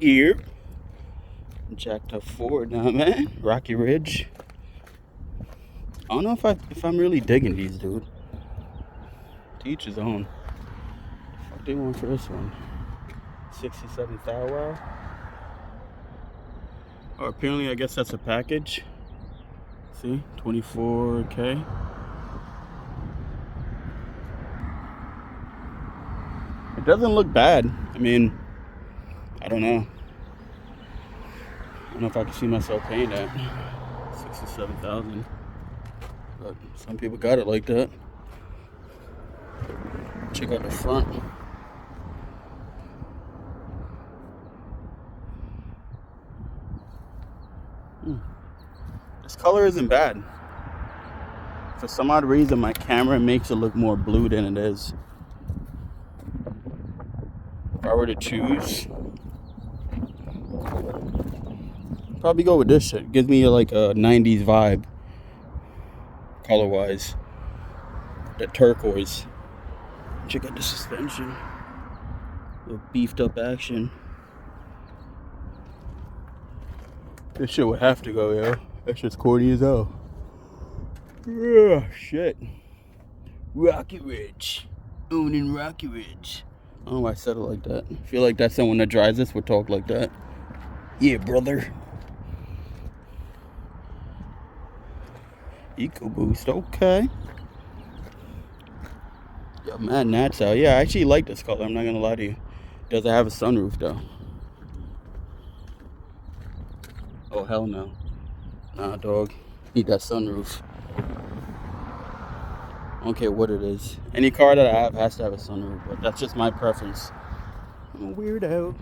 Here. Jacked up Ford now, man. Rocky Ridge. I don't know if I'm really digging these, dude. To each his own. What do you want for this one? 67 Thou Wow. Oh, apparently I guess that's a package. See? 24K. It doesn't look bad. I mean, I don't know. I don't know if I can see myself paying that. 67,000. But some people got it like that. Check out the front. This color isn't bad. For some odd reason, my camera makes it look more blue than it is. If I were to choose, probably go with this shit. It gives me like a 90s vibe, color-wise. The turquoise. Check out the suspension. Little beefed up action. This shit would have to go, yo. That shit's corny as hell. Yeah, shit. Rocky Ridge. Owning Rocky Ridge. I don't know why I said it like that. I feel like that's someone that drives this would talk like that. Yeah, brother. EcoBoost, okay. Yeah, mad Nats out. Yeah, I actually like this color. I'm not gonna lie to you. Does it have a sunroof though? Oh hell no. Nah, dog. Need that sunroof. I don't care what it is. Any car that I have has to have a sunroof, but that's just my preference. I'm a weirdo.